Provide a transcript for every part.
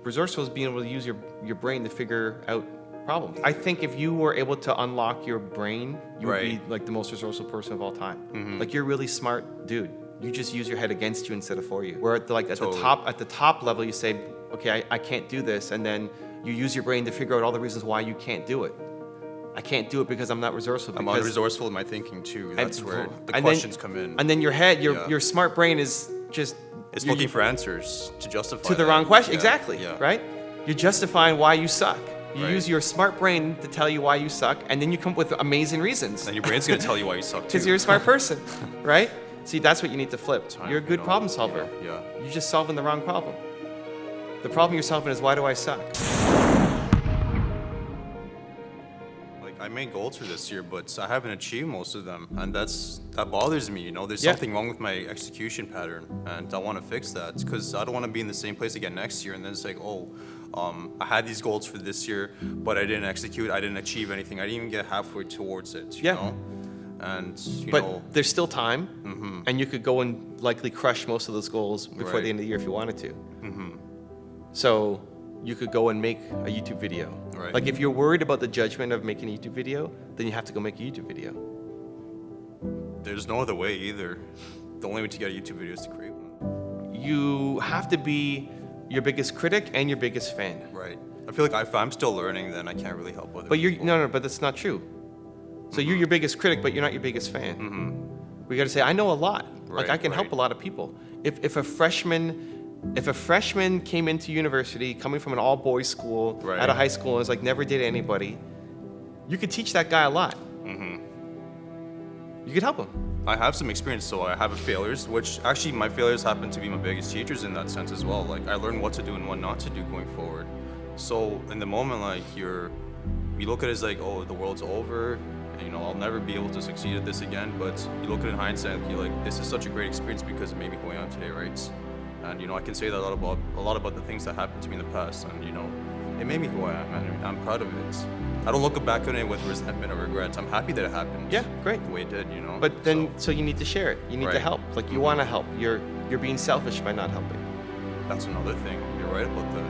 resourceful is being able to use your brain to figure out problems. I think if you were able to unlock your brain, you would be like the most resourceful person of all time. Like, you're a really smart dude. You just use your head against you instead of for you. Where at the top level, you say, okay, I can't do this, and then you use your brain to figure out all the reasons why you can't do it. I can't do it because I'm not resourceful. I'm unresourceful in my thinking too. That's where the questions come in. And then your head, your smart brain is just... It's looking for answers to justify to the wrong question. Yeah. Exactly. Yeah. Right? You're justifying why you suck. You Right. use your smart brain to tell you why you suck, and then you come up with amazing reasons. And your brain's going to tell you why you suck too. Because you're a smart person, right? See, that's what you need to flip. You're a good problem solver. Yeah. You're just solving the wrong problem. The problem you're solving is, why do I suck? Like, I made goals for this year, but I haven't achieved most of them, and that bothers me. There's something wrong with my execution pattern, and I want to fix that because I don't want to be in the same place again next year, and then it's like, I had these goals for this year, but I didn't execute. I didn't achieve anything. I didn't even get halfway towards it. You know? And but there's still time, and you could go and likely crush most of those goals before the end of the year if you wanted to. So you could go and make a YouTube video. Right. Like, if you're worried about the judgment of making a YouTube video, then you have to go make a YouTube video. There's no other way either. The only way to get a YouTube video is to create one. You have to be your biggest critic and your biggest fan. Right. I feel like if I'm still learning, then I can't really help other But people. but that's not true. So you're your biggest critic, but you're not your biggest fan. We got to say, I know a lot. Like, I can help a lot of people. If a freshman came into university, coming from an all-boys school, out of high school, and was like, never dated anybody, you could teach that guy a lot. You could help him. I have some experience, so I have failures, which actually my failures happen to be my biggest teachers in that sense as well. Like, I learned what to do and what not to do going forward. So in the moment, like, you look at it as like, oh, the world's over, and, I'll never be able to succeed at this again. But you look at it in hindsight, and you're like, this is such a great experience because it made me who I am today, right? And I can say that a lot about the things that happened to me in the past, and it made me who I am, and I'm proud of it. I don't look back on it with resentment or regret. I'm happy that it happened. Yeah, great. The way it did, But then, so you need to share it. You need to help. Like, you want to help. You're being selfish by not helping. That's another thing. You're right about that.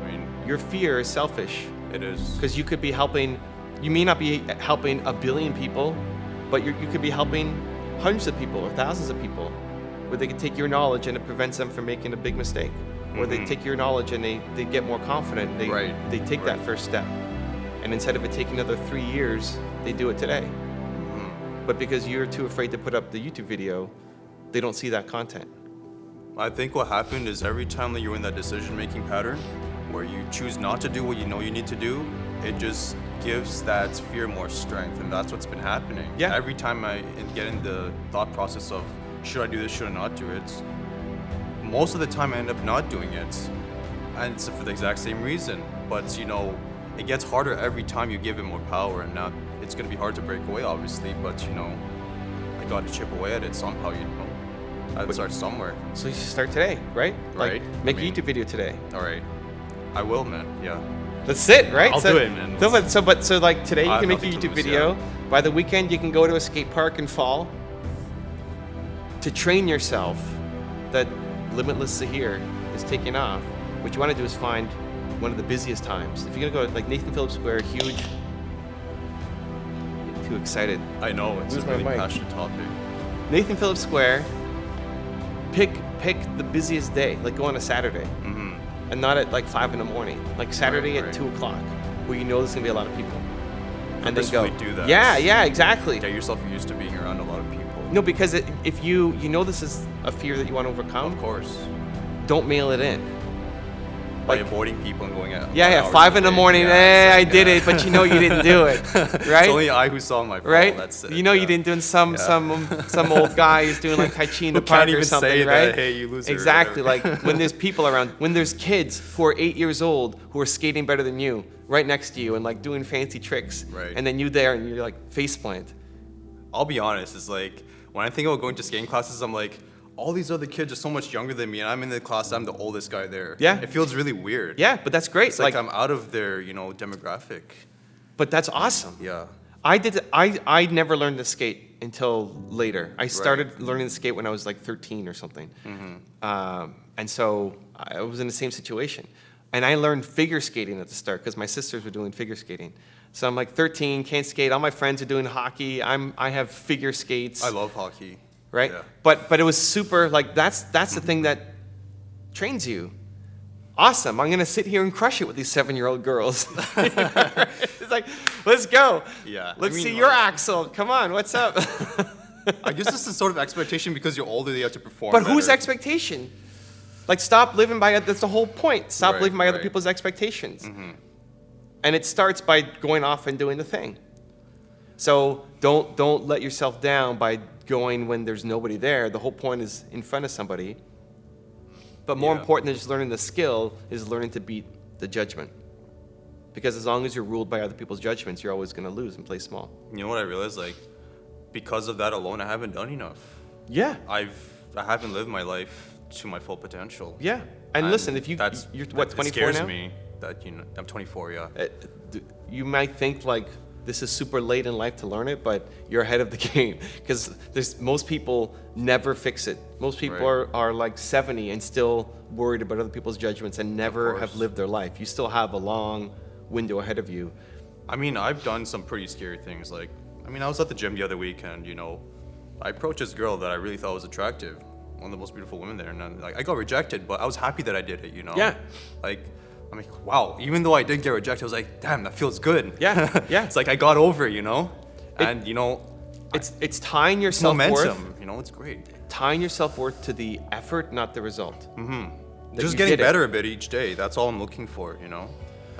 I mean, your fear is selfish. It is. Because you could be helping. You may not be helping 1 billion people, but you could be helping hundreds of people or thousands of people, where they could take your knowledge and it prevents them from making a big mistake. Or they take your knowledge and they get more confident. They take that first step. And instead of it taking another 3 years, they do it today. But because you're too afraid to put up the YouTube video, they don't see that content. I think what happened is every time that you're in that decision-making pattern, where you choose not to do what you know you need to do, it just gives that fear more strength. And that's what's been happening. Yeah. Every time I get in the thought process of, should I do this, should I not do it? Most of the time I end up not doing it, and it's for the exact same reason. But it gets harder every time you give it more power, and now it's going to be hard to break away, obviously. But I got to chip away at it somehow. I'd start somewhere. So you should start today, right? Right. Like, make a YouTube video today. All right, I will, man. Yeah. That's it, right? I'll do it, man. So like today you can make a nothing to YouTube lose, video. yeah. By the weekend you can go to a skate park and fall. To train yourself that Limitless here is taking off, what you want to do is find one of the busiest times. If you're gonna go to like Nathan Phillips Square, huge. Get too excited. I know, it's a really passionate topic. Nathan Phillips Square. Pick the busiest day. Like, go on a Saturday, and not at like 5 a.m. Like Saturday at 2 o'clock, where there's gonna be a lot of people. And then go. Do that. Yeah, exactly. Get yourself used to being around a lot of people. No, because if you this is a fear that you want to overcome. Of course. Don't mail it in. By avoiding people and going out. 5 a.m. I did it, but you didn't do it, right? It's only I who saw my phone. Right? That's it. You didn't do it. Some old guy who's doing like Tai Chi in the Who park can't or even something, say right? that, hey, you loser. Exactly. Like, when there's people around, when there's kids who are 8 years old who are skating better than you, right next to you, and like doing fancy tricks, right. And then you there and you're like face plant. I'll be honest. It's like when I think about going to skating classes, I'm like, all these other kids are so much younger than me, and I'm in the class, I'm the oldest guy there. Yeah. It feels really weird. Yeah, but that's great. It's like I'm out of their, demographic. But that's awesome. Yeah. I never learned to skate until later. I started learning to skate when I was like 13 or something. And so I was in the same situation. And I learned figure skating at the start because my sisters were doing figure skating. So I'm like 13, can't skate. All my friends are doing hockey. I have figure skates. I love hockey. Right? Yeah. But it was super, like, that's the thing that trains you. Awesome. I'm going to sit here and crush it with these 7-year-old girls. It's like, let's go. Yeah. Let's see your axle. Come on, what's up? I guess this is sort of expectation because you're older, you have to perform But whose better. expectation? Like, stop living by, that's the whole point. Stop living by other people's expectations. And it starts by going off and doing the thing. So don't let yourself down by going when there's nobody there. The whole point is in front of somebody. But more important than just learning the skill is learning to beat the judgment. Because as long as you're ruled by other people's judgments, you're always going to lose and play small. You know what I realized? Like, because of that alone, I haven't done enough. Yeah. I haven't lived my life to my full potential. Yeah. And listen, if you're what, 24 it scares now? me that, you know, I'm 24, yeah. You might think like this is super late in life to learn it, but you're ahead of the game because most people never fix it. Most people are like 70 and still worried about other people's judgments and never have lived their life. You still have a long window ahead of you. I mean, I've done some pretty scary things. Like, I mean, I was at the gym the other week and, you know, I approached this girl that I really thought was attractive, one of the most beautiful women there, and then, like, I got rejected, but I was happy that I did it, you know? Yeah. Like, I'm like, wow, even though I did get rejected, I was like, damn, that feels good. Yeah, yeah. It's like I got over it, you know? And, you know, it's tying your self-worth. Momentum, you know, it's great. Tying your self-worth to the effort, not the result. Just getting better a bit each day. That's all I'm looking for, you know?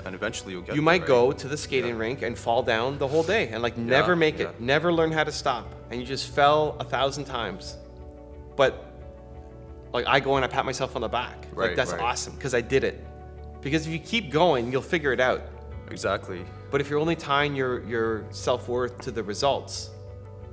And eventually you'll get You there, might right? go to the skating rink and fall down the whole day and like never make it, never learn how to stop. And you just fell 1,000 times. But like I go and I pat myself on the back. Like that's awesome because I did it. Because if you keep going, you'll figure it out. Exactly. But if you're only tying your self-worth to the results,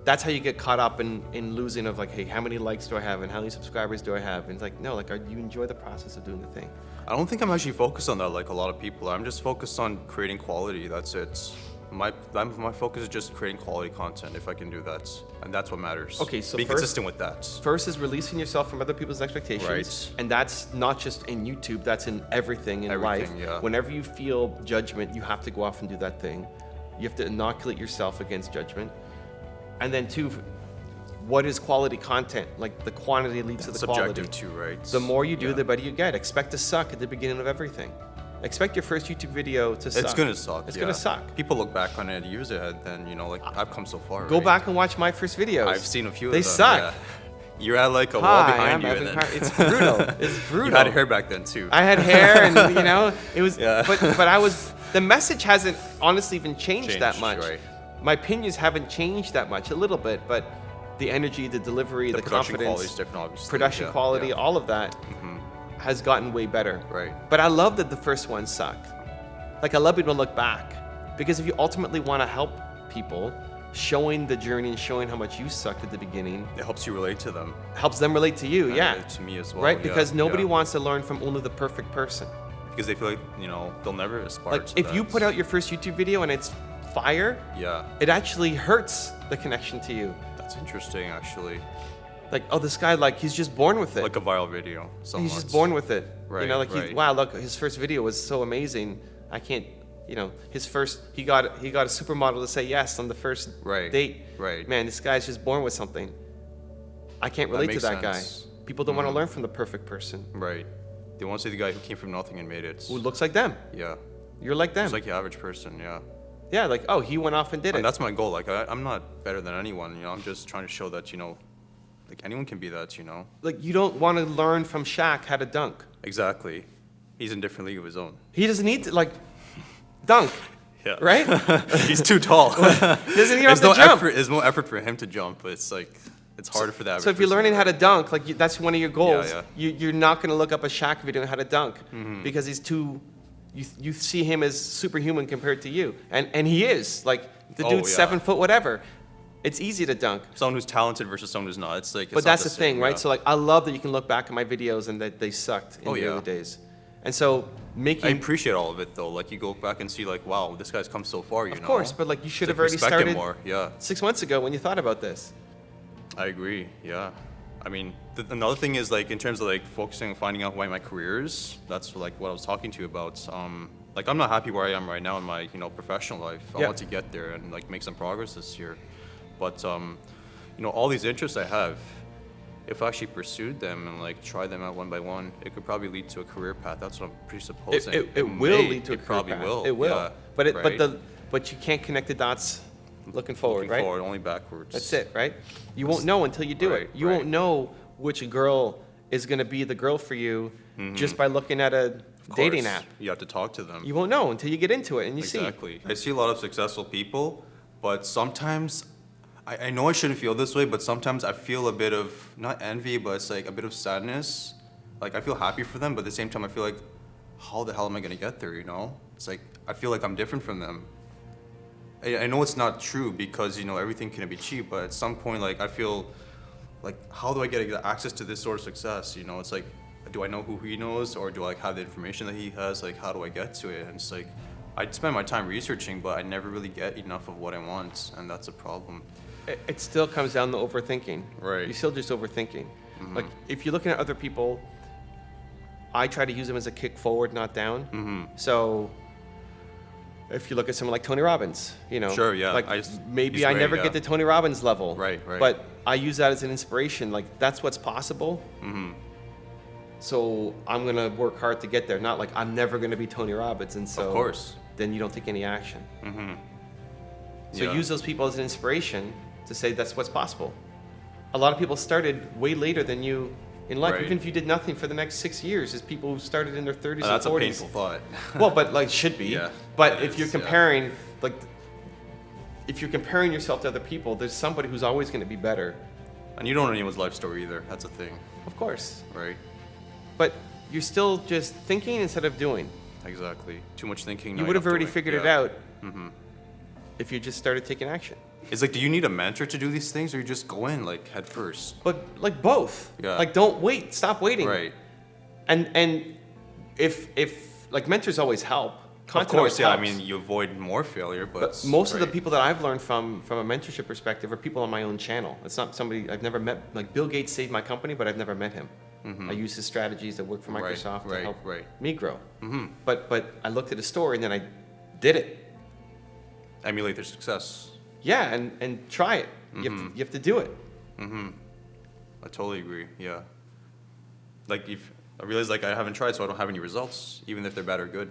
that's how you get caught up in losing of like, hey, how many likes do I have and how many subscribers do I have? And it's like, no, like you enjoy the process of doing the thing. I don't think I'm actually focused on that like a lot of people. I'm just focused on creating quality. That's it. My focus is just creating quality content if I can do that. And that's what matters. Okay, so be consistent with that. First is releasing yourself from other people's expectations. Right. And that's not just in YouTube, that's in everything in life. Yeah. Whenever you feel judgment, you have to go off and do that thing. You have to inoculate yourself against judgment. And then two, what is quality content? Like the quantity leads to the quality. Subjective too, right? The more you do, the better you get. Expect to suck at the beginning of everything. Expect your first YouTube video to suck. It's gonna suck. It's gonna suck. People look back on it years ahead, then you know, like I've come so far. Go back and watch my first videos. I've seen a few of them. They suck. Yeah. You're at like a wall behind you. And then It's brutal. It's brutal. You had hair back then too. I had hair, and you know, it was. But I was. The message hasn't honestly even changed that much. Right. My opinions haven't changed that much. A little bit, but the energy, the delivery, the production confidence, quality is different, obviously. production quality, all of that has gotten way better. Right. But I love that the first one sucked. Like I love people to look back because if you ultimately want to help people, showing the journey and showing how much you sucked at the beginning, it helps you relate to them. Helps them relate to you. And to me as well. Right? Because nobody wants to learn from only the perfect person. Because they feel like, you know, they'll never aspire like to if that. you put out your first YouTube video and it's fire, it actually hurts the connection to you. That's interesting, actually. Like, oh, this guy, like, he's just born with it. Like a viral video. Somewhat. He's just born with it. Right. You know, like, wow, look, his first video was so amazing. I can't, you know, his first, he got a supermodel to say yes on the first date. Right. Man, this guy's just born with something. I can't relate to that guy. People don't want to learn from the perfect person. Right. They want to see the guy who came from nothing and made it. Who looks like them. Yeah. You're like them. Just like the average person, yeah. Yeah, like, oh, he went off and did it. And that's my goal. Like, I'm not better than anyone, you know. I'm just trying to show that, you know, like anyone can be that, you know. Like, you don't want to learn from Shaq how to dunk. Exactly. He's in a different league of his own. He doesn't need to, like, dunk. Yeah. Right? He's too tall. Doesn't even have to jump. There's no effort for him to jump, but it's like, it's harder for that. So if you're learning how to dunk, like that's one of your goals. Yeah. You're not going to look up a Shaq video on how to dunk because he's too. You see him as superhuman compared to you, and he is. Like the dude's 7 foot whatever. It's easy to dunk. Someone who's talented versus someone who's not. It's like. But that's the thing, right? So like I love that you can look back at my videos and that they sucked in the early days. And so I appreciate all of it though. Like you go back and see like, wow, this guy's come so far. You know. Of course, but like you should It's have like already respect him started more. Yeah. 6 months ago when you thought about this. I agree. Yeah. I mean, another thing is like in terms of like focusing on finding out why my career is. That's like what I was talking to you about. Like I'm not happy where I am right now in my professional life. I Yeah. want to get there and like make some progress this year. But all these interests I have, if I actually pursued them and like tried them out one by one, it could probably lead to a career path. That's what I'm presupposing. It will lead to a career probably path. will. It will. Yeah, But right? but you can't connect the dots looking forward, Looking right? forward, only backwards. That's it, right? You won't know until you do Right, it. You right. won't know which girl is going to be the girl for you just by looking at a Of dating course, app. You have to talk to them. You won't know until you get into it and you Exactly. I see a lot of successful people, but sometimes I know I shouldn't feel this way, but sometimes I feel a bit of not envy, but it's like a bit of sadness. Like I feel happy for them, but at the same time I feel like, how the hell am I gonna get there? It's like I feel like I'm different from them. I know it's not true because everything can be cheap, but at some point like I feel like how do I get access to this sort of success? It's like, do I know who he knows, or do I have the information that he has? Like, how do I get to it? And it's like, I spend my time researching, but I never really get enough of what I want, and that's a problem. It still comes down to overthinking. Right. You're still just overthinking. Like if you're looking at other people, I try to use them as a kick forward, not down. So if you look at someone like Tony Robbins, Sure, yeah. like maybe he's I great, never yeah. get to Tony Robbins level, Right. but I use that as an inspiration. Like that's what's possible. So I'm gonna work hard to get there. Not like I'm never gonna be Tony Robbins, and so Of course. then you don't take any action. So Yeah. use those people as an inspiration to say that's what's possible. A lot of people started way later than you in life. Right. Even if you did nothing for the next 6 years, there's people who started in their 30s That's and a 40s. painful thought. Well, but like should be. Yeah, But it if you're is, yeah. comparing, like, if you're comparing yourself to other people, there's somebody who's always going to be better. And you don't know anyone's life story either. That's a thing, Of course. right? But you're still just thinking instead of doing. Exactly. Too much thinking. You not would have enough already doing. figured it Yeah. out if you just started taking action. It's like, do you need a mentor to do these things, or you just go in like head first? But like both. Yeah. Like don't wait. Stop waiting. Right. And if like mentors always help. Of Content course, always yeah. I helps. mean, you avoid more failure, but Most of the right. people that I've learned from a mentorship perspective are people on my own channel. It's not somebody I've never met. Like Bill Gates saved my company, but I've never met him. I use his strategies that work for Right, Microsoft to right, help right. me grow. But I looked at his story and then I did it. emulate their success. Yeah, and try it. You have to do it. I totally agree. Yeah. Like if I realize like I haven't tried, so I don't have any results, even if they're bad or good.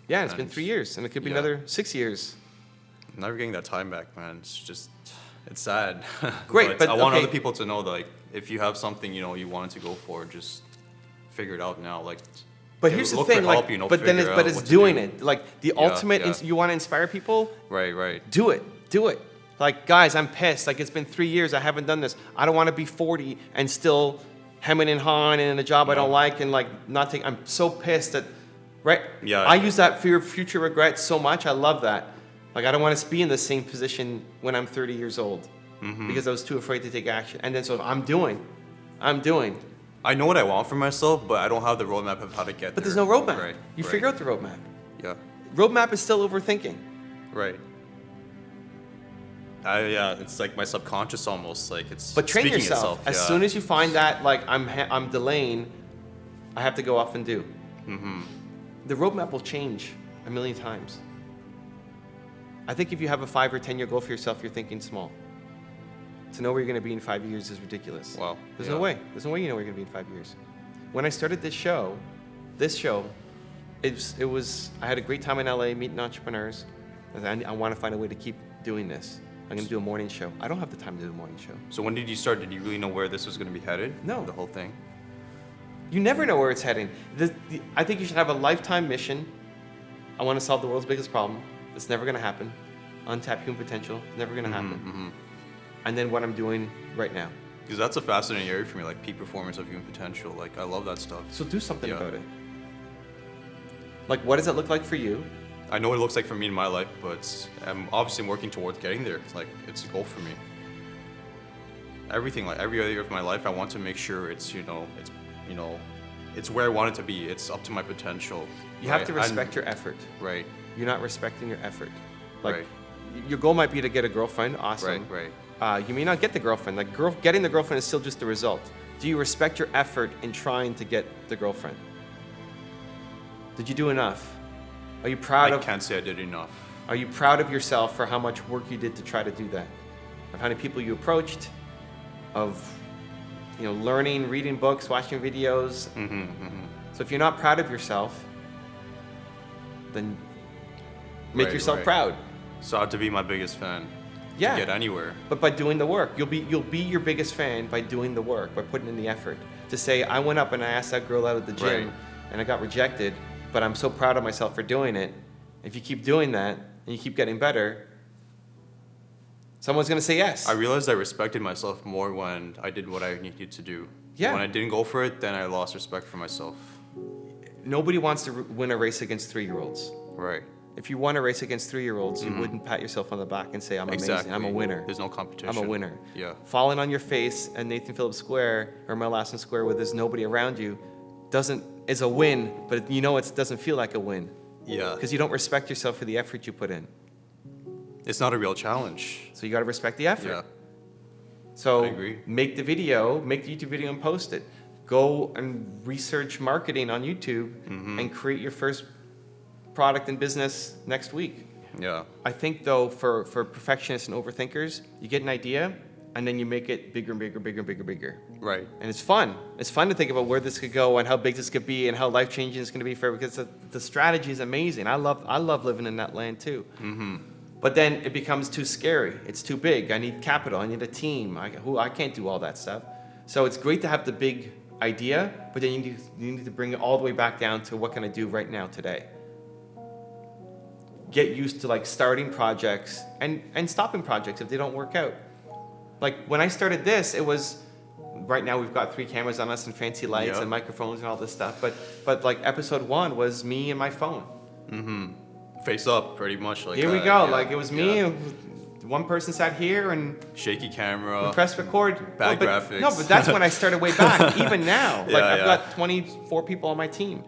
Yeah, it's been And- 3 years, and it could be yeah. another 6 years. I'm never getting that time back, man. It's sad. Great, but I want okay. other people to know that like if you have something you wanted to go for, just figure it out now. Like, But here's the look thing, for like, help, but then figure it's out it's what to doing do. it. Like the Yeah, ultimate, yeah. you want to inspire people. Right. Do it. Like, guys, I'm pissed. Like, it's been 3 years. I haven't done this. I don't want to be 40 and still hemming and hawing in a job I don't like and like not take. I'm so pissed that, right? Yeah. I use that fear of future regret so much. I love that. Like, I don't want to be in the same position when I'm 30 years old because I was too afraid to take action. And then so I'm doing. I know what I want for myself, but I don't have the roadmap of how to get But there. there's no roadmap. Right. You right. figure out the roadmap. Yeah. Roadmap is still overthinking. Right. Yeah, it's like my subconscious almost, like it's But train speaking yourself. itself. As yeah. soon as you find that, like I'm delaying, I have to go off and do. The roadmap will change a million times. I think if you have a 5 or 10 year goal for yourself, you're thinking small. To know where you're going to be in 5 years is ridiculous. Wow. There's Yeah. no way. There's no way you know where you're going to be in 5 years. When I started this show, it was I had a great time in LA meeting entrepreneurs. I want to find a way to keep doing this. I'm going to do a morning show. I don't have the time to do a morning show. So when did you start? Did you really know where this was going to be headed? No. The whole thing. You never know where it's heading. I think you should have a lifetime mission. I want to solve the world's biggest problem. It's never going to happen. Untapped human potential. Never going to happen. And then what I'm doing right now. Because that's a fascinating area for me, like peak performance of human potential. Like I love that stuff. So do something Yeah. about it. Like, what does it look like for you? I know what it looks like for me in my life, but I'm obviously working towards getting there. Like it's a goal for me. Everything, like every area of my life, I want to make sure it's it's where I want it to be. It's up to my potential. You have to respect your effort. Right. You're not respecting your effort. Like, Right. your goal might be to get a girlfriend. Awesome. Right. You may not get the girlfriend. Like, getting the girlfriend is still just the result. Do you respect your effort in trying to get the girlfriend? Did you do enough? Are you proud I of? can't say I did enough. Are you proud of yourself for how much work you did to try to do that? Of how many people you approached? Of, learning, reading books, watching videos. So if you're not proud of yourself, then make yourself proud. So I have to be my biggest fan. Yeah. To get anywhere. But by doing the work, you'll be your biggest fan by doing the work, by putting in the effort. To say, I went up and I asked that girl out at the gym, and I got rejected, but I'm so proud of myself for doing it. If you keep doing that and you keep getting better, someone's gonna say yes. I realized I respected myself more when I did what I needed to do. Yeah. When I didn't go for it, then I lost respect for myself. Nobody wants to win a race against 3-year-olds. Right. If you won a race against 3-year-olds, you wouldn't pat yourself on the back and say, I'm amazing, I'm a winner. There's no competition. I'm a winner. Yeah. Falling on your face at Nathan Phillips Square or Mel Lawson Square where there's nobody around you is a win, but it doesn't feel like a win. Yeah. Because you don't respect yourself for the effort you put in. It's not a real challenge. So you got to respect the effort. Yeah. So I agree. make the YouTube video and post it. Go and research marketing on YouTube and create your first product and business next week. Yeah. I think though for perfectionists and overthinkers, you get an idea and then you make it bigger and bigger, bigger and bigger, bigger. Right. And it's fun. It's fun to think about where this could go and how big this could be and how life-changing it's going to be for everyone, because the strategy is amazing. I love living in that land too. But then it becomes too scary. It's too big. I need capital. I need a team. I can't do all that stuff. So it's great to have the big idea, but then you need to bring it all the way back down to what can I do right now today. Get used to starting projects and stopping projects if they don't work out. Like when I started this, it was, right now we've got 3 cameras on us and fancy lights and microphones and all this stuff. But like episode 1 was me and my phone. Face up, pretty much. Here we go. Yeah. It was me. One person sat here and shaky camera. Press record. Bad graphics. No, but that's when I started way back. Even now, I've got 24 people on my team,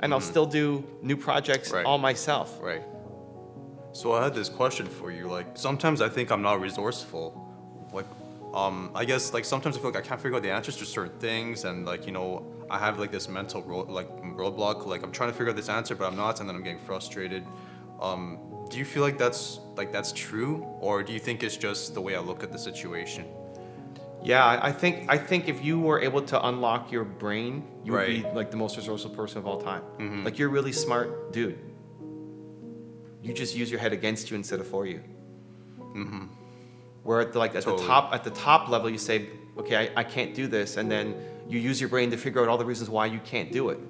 and I'll still do new projects all myself. Right. So I had this question for you. Sometimes I think I'm not resourceful. I guess sometimes I feel like I can't figure out the answers to certain things, and I have this mental roadblock. I'm trying to figure out this answer, but I'm not, and then I'm getting frustrated. Do you feel like that's true, or do you think it's just the way I look at the situation? Yeah, I think if you were able to unlock your brain, you would be the most resourceful person of all time. You're a really smart dude. You just use your head against you instead of for you. Where at the top level, you say, okay, I can't do this, and then you use your brain to figure out all the reasons why you can't do it.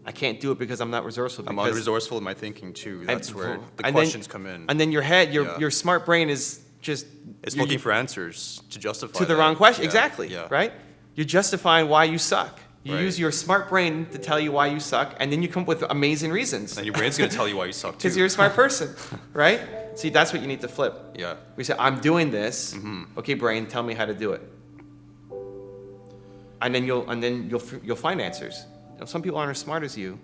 I can't do it because I'm not resourceful. I'm unresourceful in my thinking too. That's where the questions come in. And then your head, your smart brain is just... It's looking for answers to justify to the wrong question. Yeah. Exactly. Yeah. Right? You're justifying why you suck. You use your smart brain to tell you why you suck, and then you come up with amazing reasons. And your brain's going to tell you why you suck too. Because you're a smart person, right? See, that's what you need to flip. Yeah. We say, I'm doing this. Okay, brain, tell me how to do it. And then you'll find answers. Some people aren't as smart as you,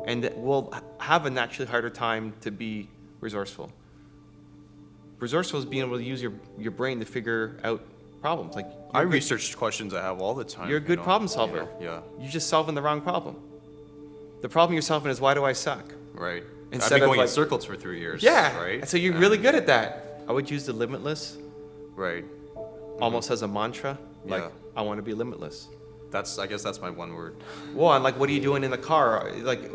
and will have a naturally harder time to be resourceful. Resourceful is being able to use your brain to figure out problems. I research questions I have all the time. You're a good problem solver. Yeah. You're just solving the wrong problem. The problem you're solving is, why do I suck? Right. Instead I've been going of in circles for 3 years. Yeah. Right. So you're really good at that. I would use the limitless. Right. Almost as a mantra. I want to be limitless. I guess that's my one word. Well, and what are you doing in the car?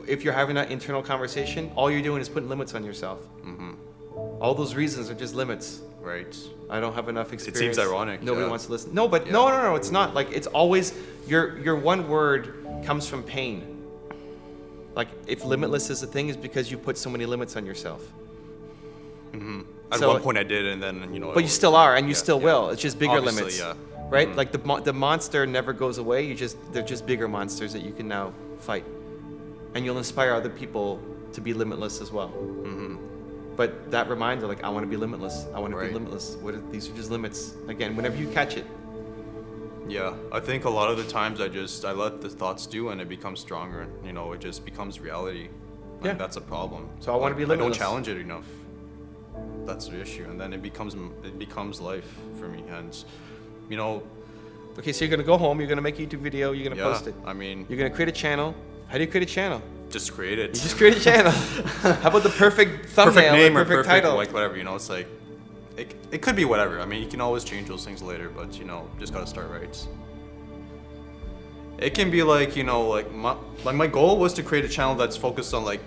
If you're having that internal conversation, all you're doing is putting limits on yourself. All those reasons are just limits. Right. I don't have enough experience. It seems ironic. Nobody wants to listen. No, but no, it's not. It's always your one word comes from pain. If limitless is the thing, is because you put so many limits on yourself. At one point I did, and then But you still are, and you still will. It's just bigger Obviously, limits. Yeah. Right? The monster never goes away. They're just bigger monsters that you can now fight, and you'll inspire other people to be limitless as well. But that reminder, I want to be limitless. I want to be limitless. These are just limits. Again, whenever you catch it, Yeah, I think a lot of the times I let the thoughts do, and it becomes stronger. You know, it just becomes reality. Like, Yeah. that's a problem. So I want to be I don't limitless. challenge it enough. That's the issue, and then it becomes life for me. And you know, Okay, so you're gonna go home. You're gonna make a YouTube video. You're gonna yeah, post it. I mean, You're gonna create a channel. How do you create a channel? just create it. You just create a channel. How about the perfect thumbnail, perfect name or or perfect perfect title? like whatever. You know, it's like it could be whatever. I mean, you can always change those things later, but you know, just gotta start right. It can be like, you know, like my goal was to create a channel that's focused on, like,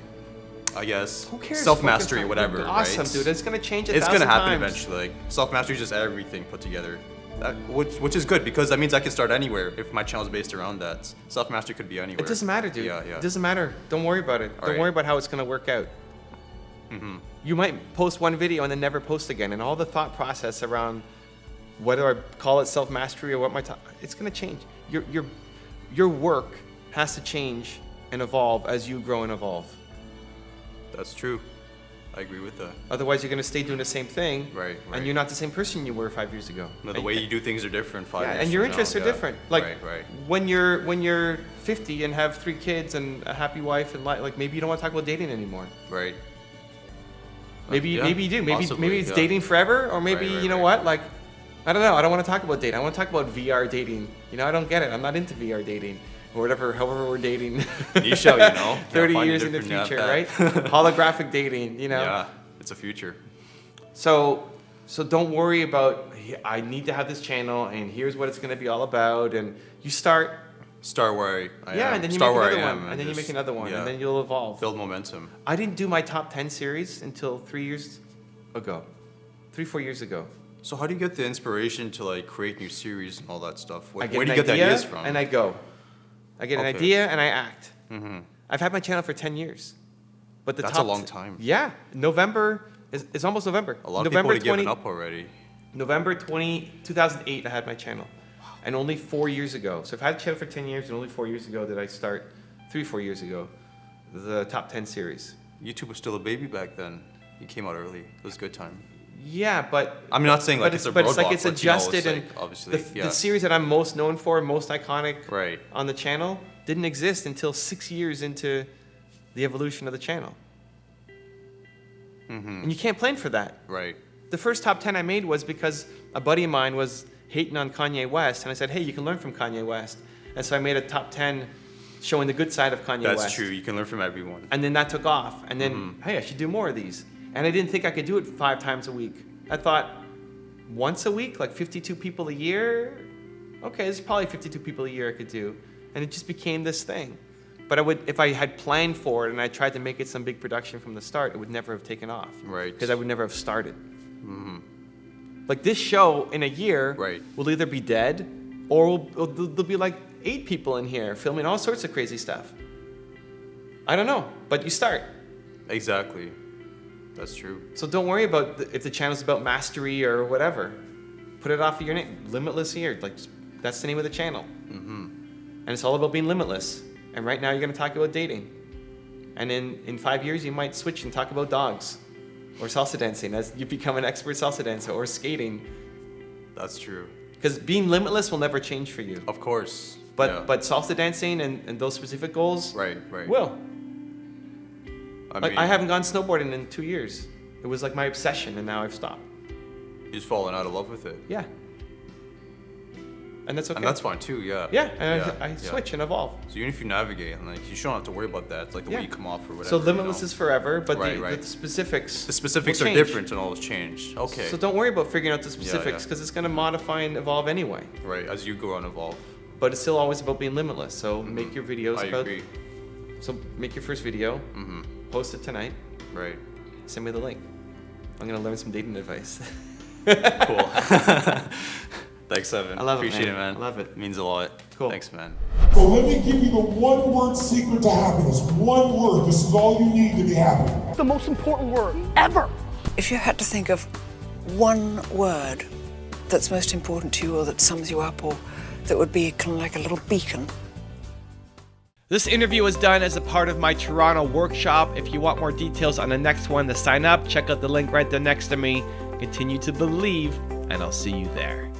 I guess, Who cares? self-mastery, Focus on- whatever, Awesome, right? dude. It's gonna change It's gonna 1,000 happen times. eventually. Like, self-mastery is just everything put together. Which is good, because that means I can start anywhere if my channel is based around that. Self-mastery could be anywhere. It doesn't matter, dude. Yeah, yeah. It doesn't matter. Don't worry about it. Don't Alright. worry about how it's gonna work out. Mm-hmm. You might post one video and then never post again, and all the thought process around whether I call it self-mastery or what it's gonna change. Your work has to change and evolve as you grow and evolve. That's true. I agree with that. Otherwise, you're gonna stay doing the same thing, Right, right. and you're not the same person you were 5 years ago. No, the way you do things are different 5 Yeah, years and your from interests now. are Yeah. different. Like right. when you're 50 and have 3 kids and a happy wife and like maybe you don't want to talk about dating anymore. Right. Maybe Yeah, maybe you do. Maybe possibly, maybe it's yeah. dating forever, or maybe Right, you know right. what? Like I don't know. I don't want to talk about dating. I want to talk about VR dating. You know, I don't get it. I'm not into VR dating or whatever. However we're dating. You shall, you know. 30 Find a years in the different future, path. right? Holographic dating. You know. Yeah, it's a future. So don't worry about. I need to have this channel, and here's what it's going to be all about. And you start. Start where I Yeah, am. and then you Start make where another I am, one, and then you just- make another one, yeah, and then you'll evolve. build momentum. I didn't do my top 10 series until 3 years ago, 4 years ago. So how do you get the inspiration to like create new series and all that stuff? I Where get do an you get the idea, ideas from? and I go. I get an Okay. idea and I act. Mm-hmm. I've had my channel for 10 years, but the That's top a long time. Yeah, November it's almost November. A lot of November people have given up already. November 2008, I had my channel. And only 4 years ago. So I've had a channel for 10 years, and only 4 years ago did I start, 4 years ago, the top 10 series. YouTube was still a baby back then. You came out early. It was a good time. Yeah, but I'm not saying like but it's a but roadblock, it's like it's but, you know, adjusted, like, and obviously, yeah. the series that I'm most known for, most iconic Right. on the channel, didn't exist until 6 years into the evolution of the channel. Mm-hmm. And you can't plan for that. Right. The first top 10 I made was because a buddy of mine was hating on Kanye West, and I said, hey, you can learn from Kanye West. And so I made a top 10 showing the good side of Kanye West. That's true. You can learn from everyone. And then that took off. And then, hey, I should do more of these. And I didn't think I could do it 5 times a week. I thought, once a week, like 52 people a year? Okay, there's probably 52 people a year I could do. And it just became this thing. But I would, if I had planned for it and I tried to make it some big production from the start, it would never have taken off. Right. Because I would never have started. Like this show in a year Right. will either be dead or there'll be like 8 people in here filming all sorts of crazy stuff. I don't know, but you start. Exactly. That's true. So don't worry about if the channel's about mastery or whatever. Put it off of your name. Limitless here. Like that's the name of the channel. And it's all about being limitless. And right now you're going to talk about dating. And in 5 years you might switch and talk about dogs. Or salsa dancing as you become an expert salsa dancer, or skating. That's true. Because being limitless will never change for you. Of course. But yeah. but salsa dancing and those specific goals Right. will. I Like mean, I haven't gone snowboarding in 2 years. It was like my obsession, and now I've stopped. You've fallen out of love with it. Yeah. And that's okay. And that's fine too, yeah. Yeah, and Yeah, I yeah. switch and evolve. So even if you navigate, and like you shouldn't have to worry about that, like the Yeah. way you come off or whatever. So limitless you know? is forever, but Right. the specifics. The specifics will are change. different and always change. Okay. So don't worry about figuring out the specifics yeah. because it's going to modify and evolve anyway. Right, as you grow and evolve. But it's still always about being limitless. So make your videos I about. agree. So make your first video, post it tonight, Right. send me the link. I'm going to learn some dating advice. Cool. Thanks, Evan. I love it, Appreciate man. it, man. I love it. Means a lot. Cool. Thanks, man. So let me give you the one-word secret to happiness. One word. This is all you need to be happy. The most important word ever. If you had to think of one word that's most important to you or that sums you up or that would be kind of like a little beacon. This interview was done as a part of my Toronto workshop. If you want more details on the next one to sign up, check out the link right there next to me. Continue to believe, and I'll see you there.